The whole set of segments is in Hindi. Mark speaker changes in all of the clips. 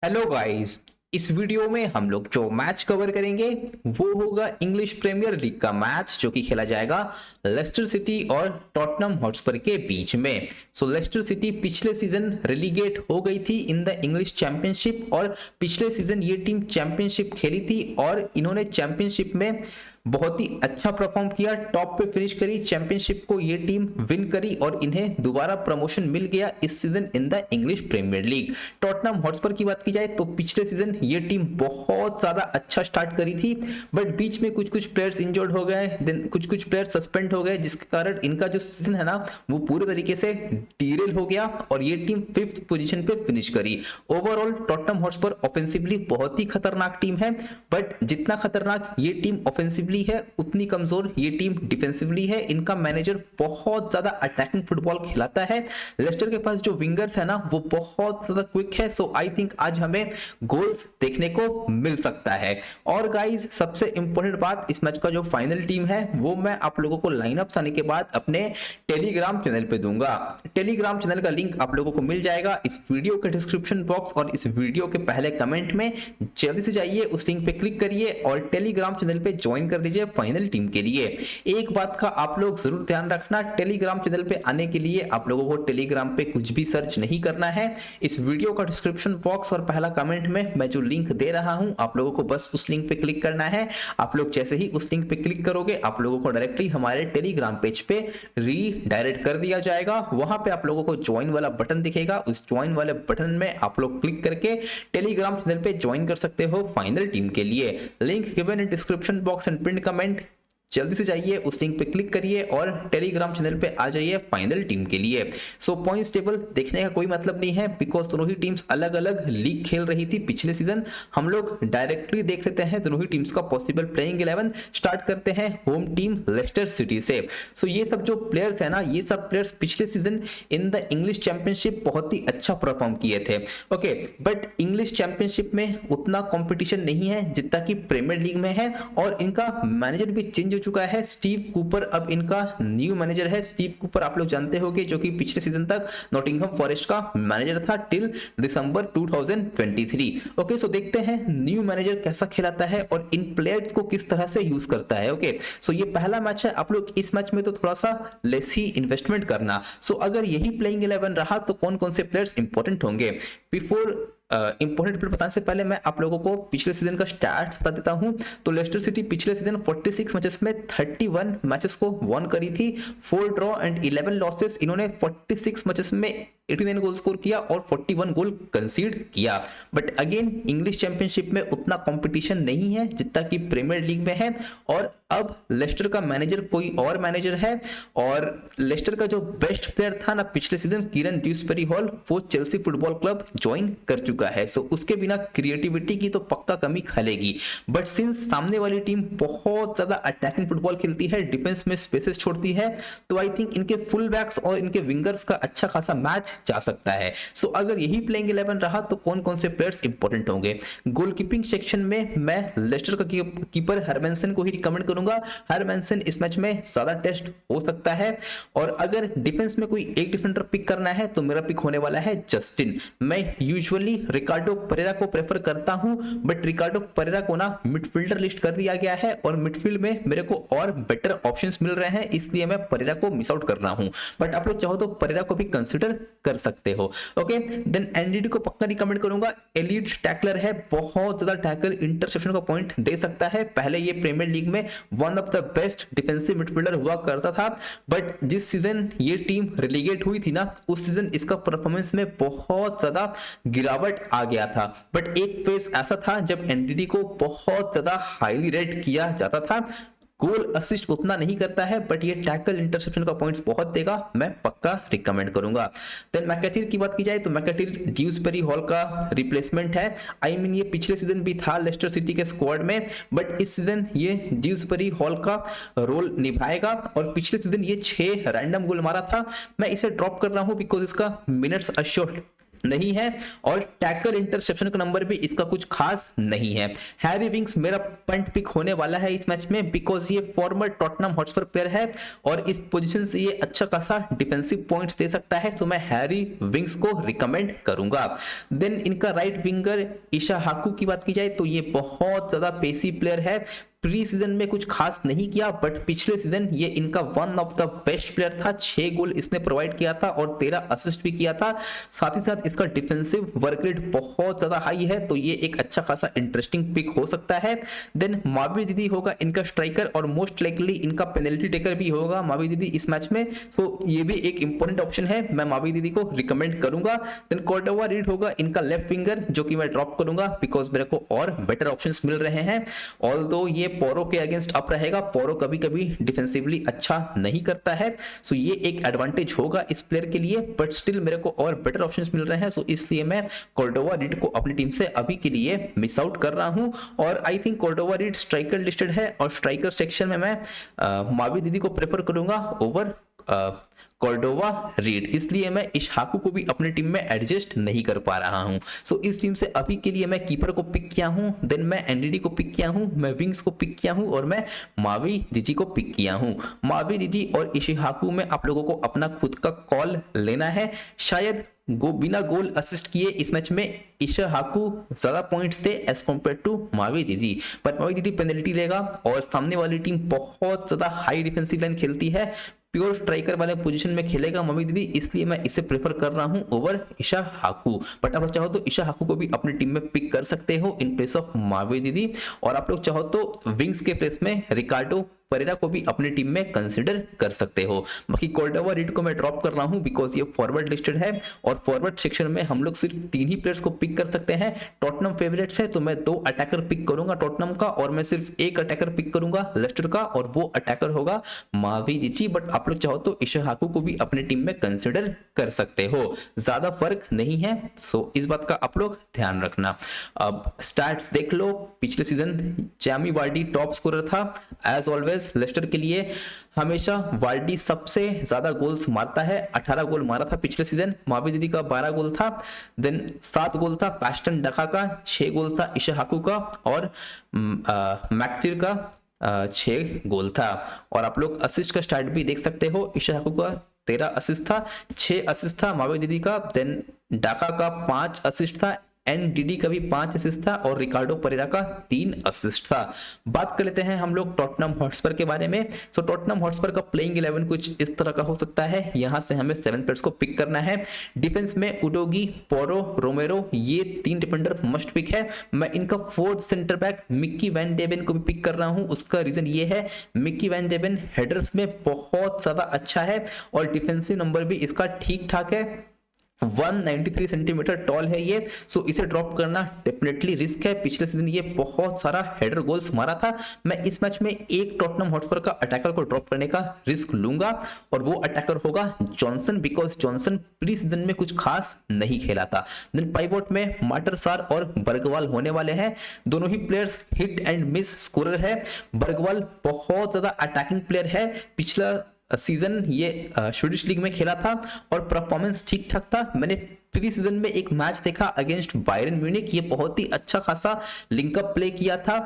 Speaker 1: Hello guys. इस वीडियो में हम लोग जो मैच कवर करेंगे वो होगा इंग्लिश प्रीमियर लीग का मैच जो कि खेला जाएगा लेस्टर सिटी और टॉटनहम हॉटस्पर के बीच में। लेस्टर सिटी पिछले सीजन रिलीगेट हो गई थी इन द इंग्लिश चैंपियनशिप और पिछले सीजन ये टीम चैंपियनशिप खेली थी और इन्होंने चैंपियनशिप में बहुत ही अच्छा परफॉर्म किया, टॉप पे फिनिश करी, चैंपियनशिप को ये टीम विन करी और इन्हें दोबारा प्रमोशन मिल गया इस season in the English Premier League. Tottenham Hotspur की बात की जाए तो पिछले सीजन ये टीम बहुत ज्यादा अच्छा स्टार्ट करी थी, बट बीच में कुछ कुछ प्लेयर्स इंजर्ड हो गए, देन कुछ कुछ प्लेयर्स सस्पेंड हो गए, जिसके कारण इनका जो सीजन है ना वो पूरे तरीके से डीरेल हो गया और ये टीम 5th पोजीशन पे फिनिश करी। ओवरऑल टॉटनहम हॉटस्पर ऑफेंसिवली बहुत ही खतरनाक टीम है, बट जितना खतरनाक ये टीम ऑफेंसिवली है उतनी कमजोर ये टीम डिफेंसिवली है। इनका मैनेजर बहुत ज्यादा अटैकिंग फुटबॉल खिलाता है। लेस्टर के पास जो विंगर्स है ना वो बहुत ज्यादा क्विक है, सो आई थिंक आज हमें गोल्स देखने को मिल सकता है। और गाइस सबसे इंपॉर्टेंट बात, इस मैच का जो फाइनल टीम है वो मैं आप लोगों को लाइनअप्स आने के बाद अपने टेलीग्राम चैनल पे दूंगा। टेलीग्राम चैनल का लिंक आप लोगों को मिल जाएगा इस वीडियो के डिस्क्रिप्शन बॉक्स और इस वीडियो के पहले कमेंट में। जल्दी से जाइए, उस लिंक पे क्लिक करिए और टेलीग्राम चैनल पे ज्वाइन कर लीजिए फाइनल टीम के लिए। एक बात का आप लोग जरूर ध्यान रखना, टेलीग्राम चैनल पे आने के लिए आप लोगों को टेलीग्राम पे कुछ भी सर्च नहीं करना है। इस वीडियो का डिस्क्रिप्शन बॉक्स और पहला कमेंट में मैं जो लिंक दे रहा हूं आप लोगों को बस उस लिंक पे क्लिक करना है। आप लोग जैसे ही उस लिंक पे क्लिक करोगे आप लोगों को डायरेक्टली हमारे टेलीग्राम पेज पे रीडायरेक्ट कर दिया जाएगा। वहां पे आप लोगों को ज्वाइन वाला बटन दिखेगा, उस ज्वाइन वाले बटन में आप लोग क्लिक करके टेलीग्राम चैनल पे ज्वाइन कर सकते हो फाइनल टीम के लिए। Link given in description box and pin comment. जल्दी से जाइए, उस लिंक पे क्लिक करिए और टेलीग्राम चैनल पे आ जाइए फाइनल टीम के लिए। पॉइंट्स टेबल देखने का कोई मतलब नहीं है बिकॉज दोनों ही टीम्स अलग अलग लीग खेल रही थी पिछले सीजन। हम लोग डायरेक्टली देख लेते हैं दोनों ही टीम्स का पॉसिबल प्लेइंग 11। स्टार्ट करते हैं होम टीम लेस्टर सिटी से। ये सब जो प्लेयर्स है ना ये सब प्लेयर्स पिछले season in the English championship बहुत ही अच्छा परफॉर्म किए थे। ओके, बट इंग्लिश चैंपियनशिप में उतना कॉम्पिटिशन नहीं है जितना कि प्रीमियर लीग में है और इनका मैनेजर भी चेंज चुका है। स्टीव कूपर अब इनका न्यू मैनेजर है। स्टीव कूपर आप लोग जानते होंगे जो कि पिछले सीजन तक नॉटिंघम फॉरेस्ट का मैनेजर था टिल दिसंबर 2023। ओके, सो देखते हैं न्यू मैनेजर कैसा खिलाता है और इन प्लेयर्स को किस तरह से यूज करता है। ओके, सो ये पहला मैच है, आप लोग इस मैच में तो थोड़ा सा लेस ही इन्वेस्टमेंट करना। अगर यही प्लेइंग 11 रहा तो कौन कौन से प्लेयर्स इंपॉर्टेंट होंगे। बिफोर इंपॉर्टेंट प्लेयर बताने से पहले मैं आप लोगों को पिछले सीजन का स्टैट्स बता देता हूं। तो लेस्टर सिटी पिछले सीजन 46 मैचेस में 31 मैचेस को वन करी थी, 4 ड्रॉ एंड 11 लॉसेस। इन्होंने 46 मैचेस में 89 गोल स्कोर किया और 41 गोल कंसीड किया। बट अगेन इंग्लिश चैंपियनशिप में उतना कंपटीशन नहीं है जितना कि प्रीमियर लीग में है और अब लेस्टर का मैनेजर कोई और मैनेजर है और लेस्टर का जो बेस्ट प्लेयर था ना पिछले सीजन कीरन ड्यूसबरी हॉल, वो चेल्सी फुटबॉल क्लब ज्वाइन कर चुका है। उसके बिना क्रिएटिविटी की तो पक्का कमी खलेगी। बट सिंस सामने वाली टीम बहुत ज्यादा अटैकिंग फुटबॉल खेलती है, डिफेंस में स्पेसेस छोड़ती है, तो आई थिंक इनके फुल बैक्स और इनके विंगर्स का अच्छा खासा मैच जा सकता है। अगर यही प्लेइंग 11 रहा तो कौन कौन से प्लेयर्स इंपॉर्टेंट होंगे। गोलकीपिंग सेक्शन में मैं लेस्टर का कीपर हरमेंसन को ही रिकमेंड करूंगा। हरमेंसन इस मैच में ज्यादा टेस्ट हो सकता है। और अगर डिफेंस में कोई एक डिफेंडर पिक करना है तो मेरा पिक होने वाला है जस्टिन। मैं यूजुअली रिकार्डो परेरा को प्रेफर करता हूं, बट रिकार्डो परेरा को ना मिडफील्डर लिस्ट कर दिया गया है और मिडफील्ड में मेरे को और बेटर ऑप्शंस मिल रहे हैं, इसलिए मैं परेरा को मिस आउट कर रहा हूं। बट आप लोग चाहो तो परेरा को भी कंसीडर कर सकते हो। ओके, देन एनडीडी को पक्का रिकमेंड करूंगा। एलीट टैकलर है, बहुत ज्यादा टैकल इंटरसेप्शन का पॉइंट दे सकता है। पहले ये प्रीमियर लीग में one of the best defensive midfielder हुआ करता था, बट जिस सीजन ये टीम रिलीगेट हुई थी ना उस सीजन इसका परफॉर्मेंस में बहुत ज्यादा गिरावट आ गया था। बट एक फेज ऐसा था जब एनडीडी को बहुत ज्यादा हाईली रेट किया जाता था। गोल असिस्ट उतना नहीं करता है बट ये टैकल इंटरसेप्शन का पॉइंट्स बहुत देगा, मैं पक्का रिकमेंड करूंगा। देन मैकेटिर की बात की जाए तो मैकेटिर ड्यूसबरी हॉल का रिप्लेसमेंट है। आई मीन ये पिछले सीजन भी था लेस्टर सिटी के स्क्वाड में, बट इस सीजन ये ड्यूसबरी हॉल का रोल निभाएगा और पिछले सीजन ये 6 रैंडम गोल मारा था। मैं इसे ड्रॉप कर रहा हूं बिकॉज इसका मिनट्स अश्योर्ड नहीं है और टैकल इंटरसेप्शन का नंबर भी इसका कुछ खास नहीं है। हैरी विंग्स मेरा पॉइंट पिक होने वाला है इस मैच में बिकॉज ये फॉर्मर टॉटनहम हॉटस्पर प्लेयर है और इस पोजीशन से ये अच्छा खासा डिफेंसिव पॉइंट्स दे सकता है, तो मैं हैरी विंग्स को रिकमेंड करूंगा। देन इनका राइट विंगर ईशा हाकू की बात की जाए तो ये बहुत ज्यादा पेसी प्लेयर है। प्री सीजन में कुछ खास नहीं किया बट पिछले सीजन ये इनका one of the best player था। 6 गोल इसने प्रोवाइड किया था और 13 असिस्ट भी किया था। साथ ही साथ इसका डिफेंसिव वर्क रेट बहुत ज्यादा हाई है, तो ये एक अच्छा खासा इंटरेस्टिंग पिक हो सकता है। देन मावी दीदी होगा इनका स्ट्राइकर और मोस्ट लाइकली इनका पेनल्टी टेकर भी होगा मावी दीदी इस मैच में, सो ये भी एक इंपॉर्टेंट ऑप्शन है, मैं मावी दीदी को रिकमेंड करूंगा। देन कॉर्डोवा रीड होगा इनका लेफ्ट विंगर जो कि मैं ड्रॉप करूंगा बिकॉज मेरे को और बेटर ऑप्शंस मिल रहे हैं। ऑल्दो ये पोरो के अगेंस्ट अप रहेगा, पोरो कभी कभी डिफेंसिवली अच्छा नहीं करता है, सो ये एक एडवांटेज होगा इस प्लेयर के लिए, बट स्टिल मेरे को और बेटर ऑप्शंस मिल रहे हैं, सो इसलिए मैं कॉर्डोवा रीड को अपनी टीम से अभी के लिए मिस आउट कर रहा हूं। और I think Cordova read striker listed है और स्ट्राइकर सेक्शन में मैं मावी दीदी को प्रेफर करूंगा ओवर कॉर्डोवा रीड, इसलिए मैं इशहाकू को भी अपनी टीम में एडजस्ट नहीं कर पा रहा हूं। सो इस टीम से अभी के लिए मैं कीपर को पिक किया हूं, देन मैं एनडीडी को पिक किया हूं, मैं विंग्स को पिक किया हूं और मैं मावी दीदी को पिक किया हूं। मावी दीदी और इशहाकू में आप लोगों को अपना खुद का कॉल लेना है। शायद बिना गोल असिस्ट किए इस मैच में इशहाकू ज्यादा पॉइंट्स थे एज कंपेयर टू मावी दीदी, पर मावी दीदी पेनल्टी लेगा और सामने वाली टीम बहुत ज्यादा हाई डिफेंसिव लाइन खेलती है, प्योर स्ट्राइकर वाले पोजीशन में खेलेगा मावी दीदी, इसलिए मैं इसे प्रेफर कर रहा हूं ओवर ईशा हाकू। बट आप चाहो तो ईशा हाकू को भी अपनी टीम में पिक कर सकते हो इन प्लेस ऑफ मावी दीदी, और आप लोग चाहो तो विंग्स के प्लेस में रिकार्डो परेरा को भी अपनी टीम में कंसीडर कर सकते हो। बाकी कॉर्डोवा रीड को मैं ड्रॉप कर रहा हूं बिकॉज ये फॉरवर्ड लिस्टेड है और फॉरवर्ड सेक्शन में हम लोग सिर्फ 3 ही प्लेयर्स को पिक कर सकते हैं। टॉटनहम फेवरेट्स है तो मैं 2 अटैकर पिक करूंगा टॉटनहम का, और मैं सिर्फ 1 अटैकर पिक करूंगा लेस्टर का, और वो अटैकर होगा मावी दीदी। बट आप लोग चाहो तो इशहाकू को भी अपनी टीम में कंसीडर कर सकते हो, ज्यादा फर्क नहीं है, सो इस बात का आप लोग ध्यान रखना। अब स्टैट्स देख लो, पिछले season Jamie Vardy top scorer था एज ऑलवेज। लेस्टर के लिए हमेशा वार्डी सबसे ज्यादा गोल्स मारता है, 18 गोल मारा था पिछले सीजन। मावी दीदी का 12 गोल था, देन 7 गोल था पैस्टन डका का, 6 गोल था इशहाकू का और मैक्टिर का 6 गोल था। और आप लोग असिस्ट का स्टार्ट भी देख सकते हो, इशहाकू का 13 असिस्ट था, 6 असिस्ट था मावी दीदी का, देन डाका का 5 असिस्ट था, एनडीडी का भी 5 असिस्ट था और रिकार्डो परेरा का 3 असिस्ट था। बात कर लेते हैं हम लोग टॉटनहम हॉटस्पर के बारे में। सो टॉटनहम हॉटस्पर का प्लेइंग 11 कुछ इस तरह का हो सकता है, यहां से हमें 7 प्लेयर्स को पिक करना है। डिफेंस में उडोगी, पोरो, रोमेरो, ये 3 डिफेंडर्स मस्ट पिक है। मैं इनका 4th centre back Micky van de Ven को भी पिक कर रहा हूं, उसका रीजन ये है मिक्की वैन डेवेन हेडर्स में बहुत ज्यादा अच्छा है और डिफेंसिव नंबर भी इसका ठीक ठाक है, 193 सेंटीमीटर टॉल है ये, सो इसे ड्रॉप करना डेफिनेटली रिस्क है। पिछले सीजन ये बहुत सारा हेडर गोल्स मारा था। मैं इस मैच में एक टॉटनहम हॉटस्पर का अटैकर को ड्रॉप करने का रिस्क लूंगा और वो अटैकर होगा Johnson, because Johnson pre season में कुछ खास नहीं खेला था। देन पाइवोट में मार्टर सार और बर्गवाल होने वाले हैं, दोनों ही players hit and miss scorer है। बर्गवाल बहुत ज्यादा अटैकिंग प्लेयर है, पिछला सीजन ये स्वीडिश लीग में खेला था और परफॉर्मेंस ठीक ठाक था। मैंने प्री सीजन में एक मैच देखा अगेंस्ट बायरन म्यूनिक, ये बहुत ही अच्छा खासा लिंकअप प्ले किया था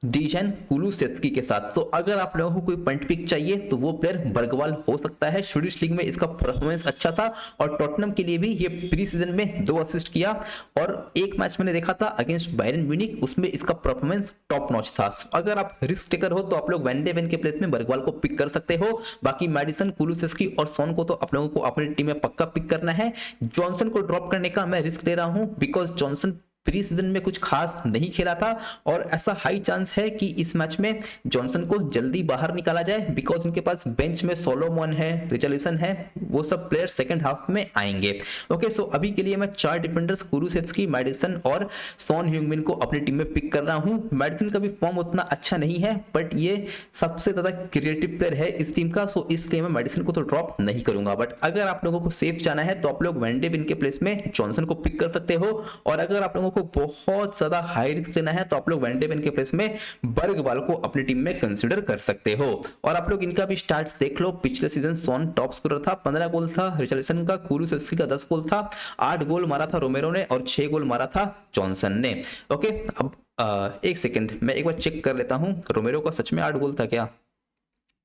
Speaker 1: डिजन कुलुसेस्की के साथ। तो अगर आप लोगों को कोई पॉइंट पिक चाहिए तो वो प्लेयर बर्गवाल हो सकता है, स्वीडिश लीग में इसका परफॉर्मेंस अच्छा था और टॉटनहम के लिए भी ये प्री सीजन में 2 असिस्ट किया और एक मैच मैंने देखा था अगेंस्ट बायरन म्यूनिक, उसमें इसका परफॉर्मेंस टॉप नॉच था। अगर आप रिस्क टेकर हो तो आप लोग वैन डेवेन के प्लेस में बर्गवाल को पिक कर सकते हो। बाकी मैडिसन, कुलुसेस्की और सोन को तो आप लोगों को अपनी टीम में पक्का पिक करना है। जॉनसन को ड्रॉप करने का मैं रिस्क ले रहा हूं बिकॉज जॉनसन प्री सीजन में कुछ खास नहीं खेला था और ऐसा हाई चांस है कि इस मैच में जॉनसन को जल्दी बाहर निकाला जाए बिकॉज इनके पास बेंच में सोलोमन है, रिचर्लिसन है, वो सब प्लेयर सेकंड हाफ में आएंगे। ओके, सो अभी के लिए मैं 4 डिफेंडर्स कुलुसेस्की, मैडिसन और सोन ह्यूंगमिन को अपनी टीम में पिक कर रहा हूं। मैडिसन का भी फॉर्म उतना अच्छा नहीं है बट ये सबसे ज्यादा क्रिएटिव प्लेयर है इस टीम का, सो इसलिए मैं मैडिसन को तो ड्रॉप नहीं करूंगा। बट अगर आप लोगों को सेफ जाना है तो आप लोग वैन डेवेन के प्लेस में जॉनसन को पिक कर सकते हो और अगर आप लोगों को आपको बहुत ज्यादा हाई रिस्क लेना है तो आप लोग वैंडेवेन के प्लेस में बर्गवाल को अपनी टीम में कंसिडर कर सकते हो। और आप लोग इनका भी स्टार्ट्स देख लो, पिछले सीजन सोन टॉप स्कोरर था, 15 गोल था रिचर्लिसन का, कुलुसेस्की का 10 गोल था, 8 गोल मारा था रोमेरो ने और 6 गोल मारा था जॉनसन ने। ओके, अब एक सेकंड मैं एक बार चेक कर लेता हूं, रोमेरो का सच में 8 गोल था क्या?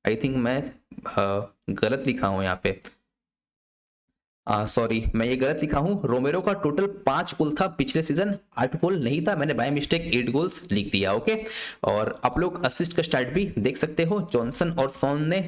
Speaker 1: आई थिंक मैं गलत लिखा हूं यहाँ पे, सॉरी मैं ये गलत लिखा हूं। रोमेरो का टोटल 5 गोल था पिछले सीजन, 8 गोल नहीं था, मैंने बाय मिस्टेक 8 गोल्स लिख दिया। ओके, और आप लोग असिस्ट का स्टार्ट भी देख सकते हो, जॉनसन और सोन ने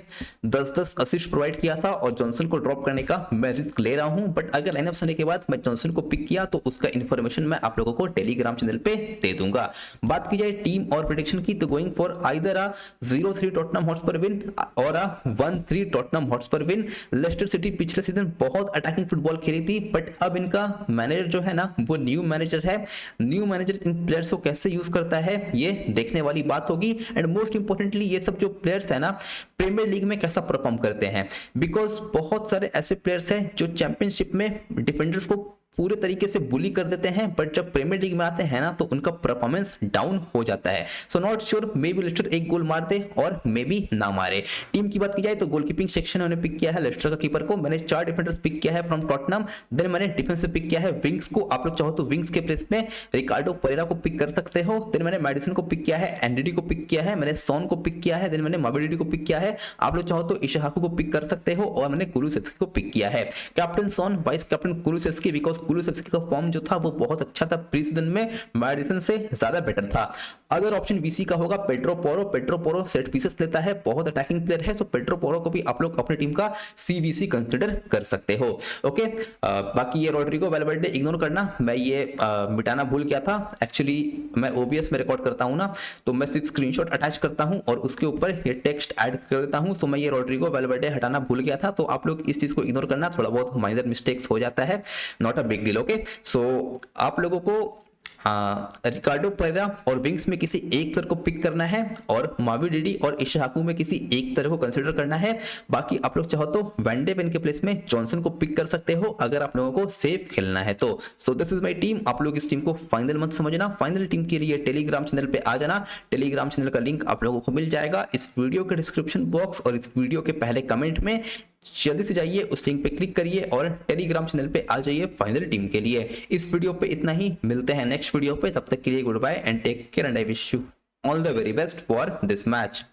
Speaker 1: 10-10 असिस्ट प्रोवाइड किया था और जॉनसन को ड्रॉप करने का मैं रिस्क ले रहा हूं, बट अगर लाइनअप आने के बाद मैं जॉनसन को पिक किया तो उसका इन्फॉर्मेशन मैं आप लोगों को टेलीग्राम चैनल पे दे दूंगा। बात की जाए टीम और प्रेडिक्शन की तो going for either a 0-3 Tottenham Hotspur win और अ 1-3 Tottenham Hotspur win. Leicester City पिछले सीजन बहुत अटैकिंग फुटबॉल खेली थी, बट अब इनका मैनेजर जो है ना वो न्यू मैनेजर है, न्यू मैनेजर इन प्लेयर्स को कैसे यूज करता है ये देखने वाली बात होगी। एंड मोस्ट इंपॉर्टेंटली ये सब जो प्लेयर्स है ना प्रीमियर लीग में कैसा परफॉर्म करते हैं, बिकॉज बहुत सारे ऐसे प्लेयर्स हैं जो चैंपियनशिप में डिफेंडर्स को पूरे तरीके से बुली कर देते हैं, बट जब प्रीमियर लीग में आते हैं ना तो उनका परफॉर्मेंस डाउन हो जाता है। So not sure, maybe Leicester एक गोल मार दे और मे बी ना मारे। टीम की बात की जाए तो गोलकीपिंग सेक्शन में पिक किया है लेस्टर का कीपर को, मैंने 4 डिफेंडर्स पिक किया है फ्रॉम टॉटनहम, देन मैंने डिफेंस से पिक किया है विंग्स को, आप लोग चाहो तो विंग्स के प्लेस में रिकार्डो परेरा को पिक कर सकते हो, देन मैंने मैडिसन को पिक किया है, एनडीडी को पिक किया है, मैंने सोन को पिक किया है, देन मैंने माबिडिडी को पिक किया है, आप लोग चाहो तो इशाहाकू को पिक कर सकते हो, और मैंने कुलुसेस्की को पिक किया है। Captain Son, vice captain Kulusevski, because Kulusevski का फॉर्म जो था वो बहुत अच्छा था, प्री सीजन में मैडिसन से ज्यादा बेटर था। अदर ऑप्शन वीसी का होगा Pedro Porro, Pedro Porro set pieces लेता है, बहुत अटैकिंग प्लेयर है, सो पेड्रो पोरो को भी आप लोग अपनी टीम का सीवीसी कंसीडर कर सकते हो। ओके, बाकी ये रोड्रिगो वैल्वेर्डे इग्नोर करना, मैं ये मिटाना भूल गया था। एक्चुअली मैं ओबीएस में रिकॉर्ड करता हूं ना तो मैं सिर्फ स्क्रीनशॉट अटैच करता हूं और उसके ऊपर ये टेक्स्ट ऐड कर देता हूं, सो मैं ये रोड्रिगो वैल्वेर्डे हटाना भूल गया था, तो आप लोग इस चीज को इग्नोर करना, थोड़ा बहुत माइनर मिस्टेक्स हो जाता है, not a big deal. Okay, so आप लोगों को रिकार्डो परेरा और विंग्स में किसी एक प्लेयर को पिक करना है और माविडिडी और इशाहाकू में किसी एक प्लेयर को कंसीडर करना है। बाकी आप लोग चाहो तो वैंडेवेन के प्लेस में जॉनसन को पिक कर सकते हो अगर आप लोगों को सेफ खेलना है तो। So this is my team, आप लोग इस टीम को फाइनल मत समझना, फाइनल टीम के लिए टेलीग्राम चैनल पे आ जाना, टेलीग्राम चैनल का लिंक आप लोगों को मिल जाएगा इस वीडियो के डिस्क्रिप्शन बॉक्स और इस वीडियो के पहले कमेंट में। जल्दी से जाइए उस लिंक पे क्लिक करिए और टेलीग्राम चैनल पे आ जाइए फाइनल टीम के लिए। इस वीडियो पे इतना ही, मिलते हैं नेक्स्ट वीडियो पे, तब तक के लिए goodbye and take care and I wish you all the very best for this match.